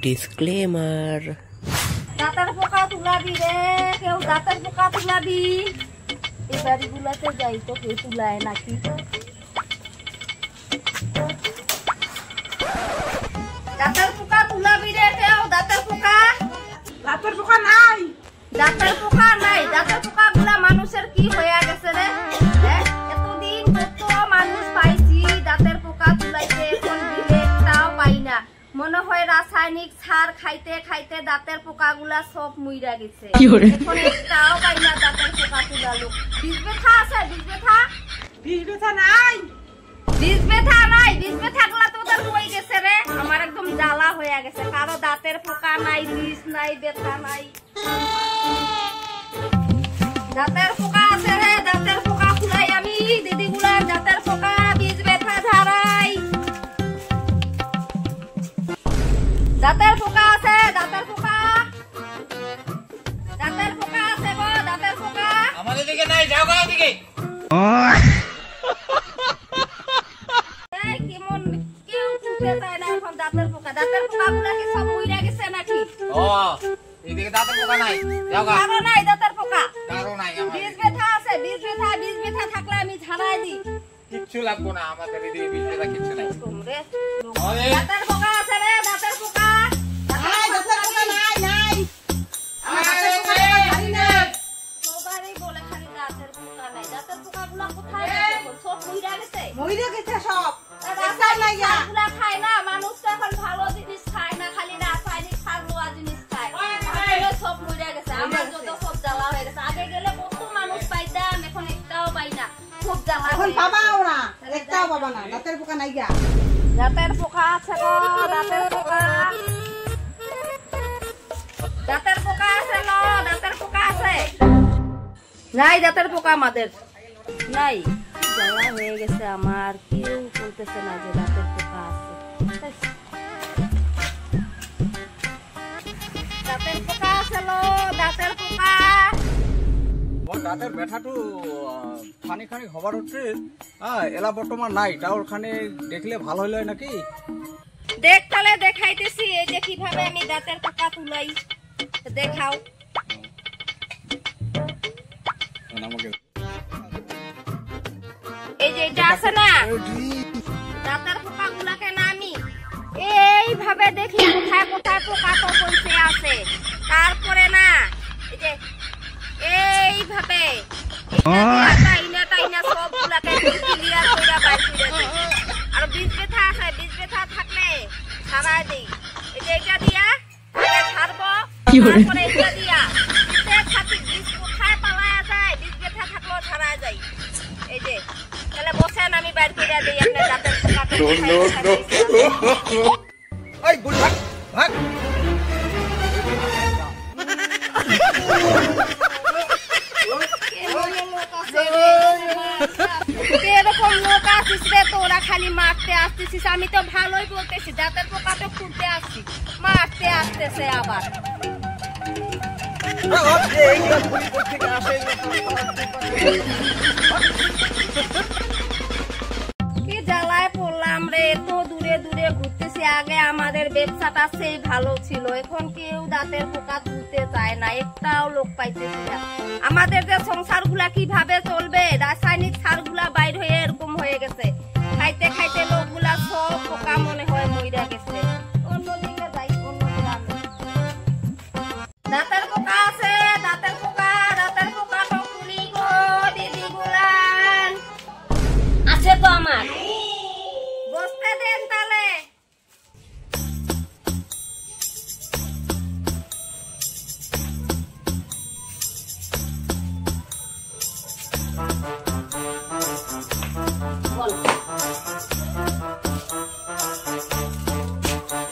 Disclaimer. দাঁতের পোকা তুলাবি রে, কেউ দাঁতের পোকা তুলাবি। এই বাড়িগুলাতে যাই তো কেউ তুলায় নাকি। দাঁতের পোকা তুলাবি রে কেউ, দাঁতের পোকা। দাঁতের পোকা নাই, দাঁতের পোকা নাই। দাঁতের পোকা গুলা মানুষের কি হয়ে গেছে রে? এতদিন কত মানুষ পাইছি দাঁতের পোকা তুলাইতে, এখন দিলে তাও পাই না। মনে হয় রাসায়নিক সার খাইতে খাইতে দাঁতের পোকা গুলা সব মুইরা গেছে। এখন একটাও পাই না দাঁতের পোকা তুলালো। বিষ ব্যথা আছে? বিষ ব্যথা? বিষ ব্যথা নাই, বিষ ব্যথা নাই। বিষ ব্যথা গুলা তোদের হয়ে গেছে রে। আমার একদম জ্বালা হয়ে গেছে। কারো দাঁতের পোকা নাই, বিষ নাই, ব্যথা নাই। দাঁতের পোকা আছে রে, দাঁতের পোকা ফুলাই আমি। দিদি গুলা দাঁতের পোকা, বিষ ব্যথা ঝাড়াই। দাঁতের পোকা আছে, দাঁতের পোকা। দাঁতের পোকা আছে গো, দাঁতের পোকা। আমাদের দিকে নাই, যাও গো ওদিকে। এই কেমন কেউ চুপে যায় না এখন দাঁতের পোকা। দাঁতের পোকা গুলা কি সব মইরা গেছে নাকি? ও এদিকে দাঁতের পোকা নাই, যাও গা। কারো নাই দাঁতের পোকা। কারো নাই আমাদের। বিষ ব্যথা আছে, বিষ ব্যথা। বিষ ব্যথা থাকলে আমি ঝাড়াই দিই। কিচ্ছু লাগবো না আমাদের এদিকে, বিষ ব্যথা কিচ্ছু নাই। রে, ওরে। দাঁতের পোকা আছে রে, দাঁতের পোকা। নাই, দাঁতের পোকা নাই, নাই। আমার দাঁতের পোকা জানি না। সবারই বলে খালি দাঁতের পোকা নাই। দাঁতের পোকা গুলা কোথায় গেছে এখন? সব মইরা গেছে। মইরা গেছে সব। রাসায়নিক সারগুলা খায় না, মানুষ তো এখন ভালো জিনিস খায় না, খালি রাসায়নিক সার দেওয়া জিনিস খায়। আসলে সব মইরা গেছে। আমার যত সব জ্বালা হয়ে গেছে। আগে গেলে কত মানুষ পাইতাম, এখন একটাও পাই না। খুব জ্বালা এখন হয়ে গেছে। পাবাও না, একটাও পাবা না। দাঁতের পোকা নাই গা। দাঁতের পোকা আছে গো, দাঁতের পোকা। দাঁতের পোকা আছে লো, দাঁতের পোকা আছে। নাই দাঁতের পোকা আমাদের নাই। জ্বালা হয়ে গেছে আমার, কেউ বলতেছে না যে দাঁতের পোকা আছে। দাঁতের পোকা আছে লো, দাঁতের পোকা। আমার দাঁতের ব্যথাটো খানিক খানিক হবার হচ্ছে। এলা বর্তমান নাই, তাও ওখানে দেখলে ভালো হইলো নাকি? দেখ তাহলে দেখাইতেছি এই যে কিভাবে আমি দাঁতের পোকা তুলাই। দেখাও। আমাকে এই যে এটা আছে না, দাঁতের পোকা গুলাকে না আমি এইভাবে দেখি কোথায় কোথায় পোকা তো বসে আছে। তারপরে না এই যে এইভাবে টাইনা সব গুলাকে ক্লিয়ার করে বাইর করে দিই। আর বিষ ব্যথা আছে, বিষ ব্যথা থাকলে ছাড়াই দিই। এই যে এটা দিয়া আগে ছাড়বো, তারপরে এটা দিয়া বিষ কোথায় পালায়া যায়, বিষ ব্যথা থাকলেও ছাড়াই যায়। এই যে তাহলে বসেন, আমি বাইর করে দিই আপনার দাঁতের পোকাকে। এই গুড ভাগ ভাগ। এরকম লোক আসিস রে, তোরা খালি মারতে আসতেছিস। আমি তো ভালোই বলতেছি, দাঁতের পোকা তো খুলতে আসছি, মারতে আসতেছে আবার। কি জ্বালায় পড়লাম রে, এত দূরে দূরে ঘুরতেছি। আগে আমাদের ব্যবসাটা সেই ভালো ছিল, এখন কেউ দাঁতের পোকা তুলতে চায় না, একটাও লোক পাইতেছি না। আমাদের যে সংসার গুলা কিভাবে চলবে? রাসায়নিক সার গুলা বাইর হয়ে এরকম হয়ে গেছে। খাইতে খাইতে লোকগুলা সব পোকা মনে হয় মইরা গেছে। অন্যদিকে যাই, অন্য গ্রামে। দাঁতের পোকা আছে, দাঁতের পোকা। দাঁতের পোকা তো তুলি গো দিদি গুলান। আছে তো আমার, বসতে দেন তাহলে।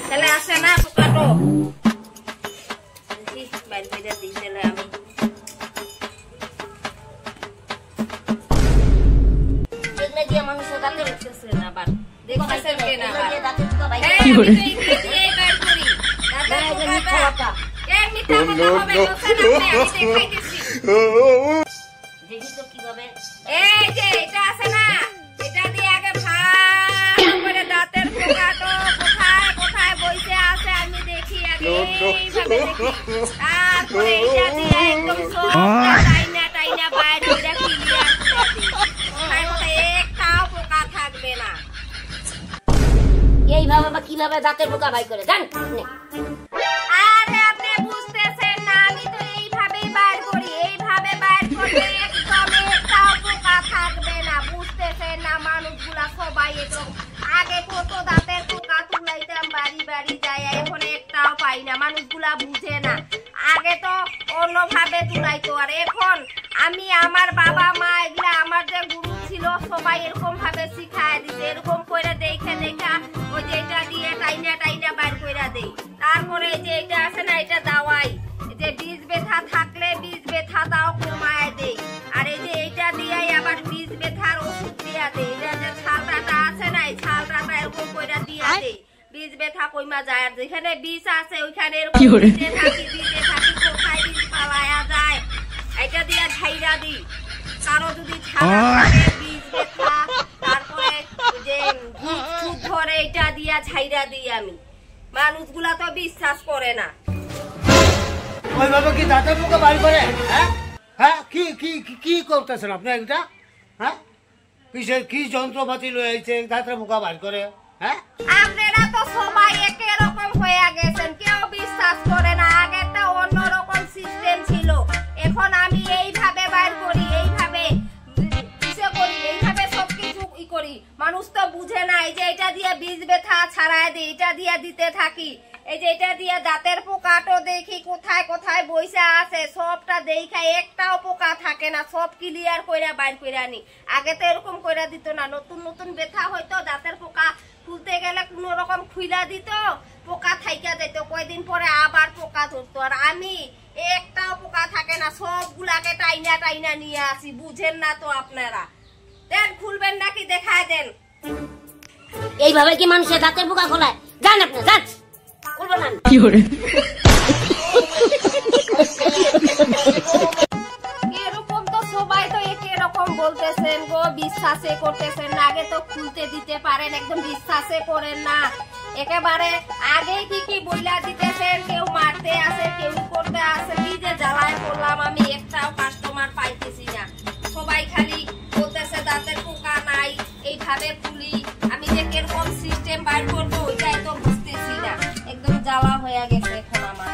তাহলে আসে না পোকাটো, বাইরে বাইরে দিই তাহলে আমি। দেখলে দিয়ে মানুষের দাঁতে উঠতেছে না, আবার দেখতেছেন কেন আবার? এই আমি তো এইগুলো দিয়ে বের করি দাঁতের পোকাটা। এই মিথ্যা কথা হবে, বসেন আপনি, আমি দেখাইতেছি। দেখি তো কিভাবে। এই যে এটা আছে না, এটা দিয়ে আগে ভালো করে দাঁতের পোকাটো কোথায় কোথায় বসে আছে আমি দেখি তারপরে এইটা দিয়ে একদম সবটা টাইনা বাইরে করে ক্লিয়ার করে দিই। একটাও পোকা থাকবে না। এইভাবে বা কিভাবে দাঁতের পোকা বাই করে জান? আরে আপনি বুঝতেছেন না, আমি তো এইভাবেই বাইর করি। এইভাবে বাইর করলে একদম একটাও পোকা থাকবে না। বুঝতেছেন না, মানুষগুলা সবাই এরকম। আগে কত দাঁতের পোকা তুলাইতাম বাড়ি বাড়ি যায়, এখন একটাও পাই না। মানুষগুলা বুঝে না। আগে তো অন্যভাবে তুলাইতো, আর এখন আমি আমার বাবা মা এগুলা আমার যে গুরু ছিল সবাই এরকম ভাবে শিখায় দিছে। এরকম করে দেখে দেখা ওই যে এটা দিয়ে টাইনা বাইর কইরা দেই। তারপরে এই যে এটা আছে না, এটা দাওয়াই, যে বীজ ব্যথা থাকলে বীজ ব্যথা দাও কমায় দেই। আর এই যে এইটা দিয়ে আবার বীজ ব্যথার ওষুধ দিয়া দেই। এটা যে ছালটাটা আছে না, এই ছালটাটা এরকম কইরা দিয়া দেই, বীজ ব্যথা কইমা যায়। আর যেখানে বীজ আছে ওইখানে এরকম দিতে থাকি কোথায় বীজ পাওয়া যায় এটা দিয়ে ঝাইরা দিই। কারো যদি ছালা থাকে বীজ ব্যথা, তারপরে যে ভূত ধরে এটা দিয়া ঝাইরা দিই আমি। মানুষগুলা তো বিশ্বাস করে না। ওইভাবে কি দাঁতের পোকা বাড়ি করে? হ্যাঁ হ্যাঁ, কি কি কি করতেছেন আপনি এটা? হ্যাঁ, কিসের কি যন্ত্রপাতি লয়েছে দাঁতের পোকা বাড়ি করে? হ্যাঁ, আপনারা তো সবাই একই রকম হয়ে গেছেন, কেউ বিশ্বাস করে না। আগে একটা অন্যরকম সিস্টেম ছিল, এখন আমি এইভাবে বাইর করি, এইভাবে এইভাবে সবকিছু করি। মানুষ তো বুঝে না। এই যে এটা দিয়ে বীজ ব্যথা ছাড়ায় দিই, এটা দিয়ে দিতে থাকি। এই যে এটা দিয়ে দাঁতের পোকাটো দেখি কোথায় কোথায় বইসা আছে, সবটা দেখা একটাও পোকা থাকে না, সব ক্লিয়ার কইরা বাইর কইরা নি। আগে তো এরকম কইরা দিত না। নতুন নতুন ব্যথা হয়তো দাঁতের পোকা খুলতে গেলে কোন রকম খুইলা দিত, পোকা থাইকা যেত, কয়দিন পরে আবার পোকা ধরতো। আর আমি একটাও পোকা থাকে না, সবগুলাকে টাইনা নিয়ে আসি। বুঝেন না তো আপনারা। দেন খুলবেন নাকি দেখায় দেন। এইভাবে কি মানুষের দাঁতের পোকা খোলায়? জান আপনি জান, করবো না। এরকম তো সবাই তো এরকম বলতেছেন গো, বিশ্বাসে করতেছেন না। আগে তো খুলতে দিতে পারেন, একদম বিশ্বাসে করেন না। একেবারে আগে কি বইলা দিতেছেন, কেউ মারতে আসে, কেউ করতে আসে। কি যে জ্বালায় করলাম আমি, একটাও কাস্টমার পাইতেছি না। সবাই খালি বলতেছে দাঁতের পোকা নাই, এইভাবে খুলি। আমি যে কিরকম সিস্টেম বাইর করবো ওইটাই তো বুঝতেছি না। একদম জ্বালা হয়ে গেছে এখন আমার।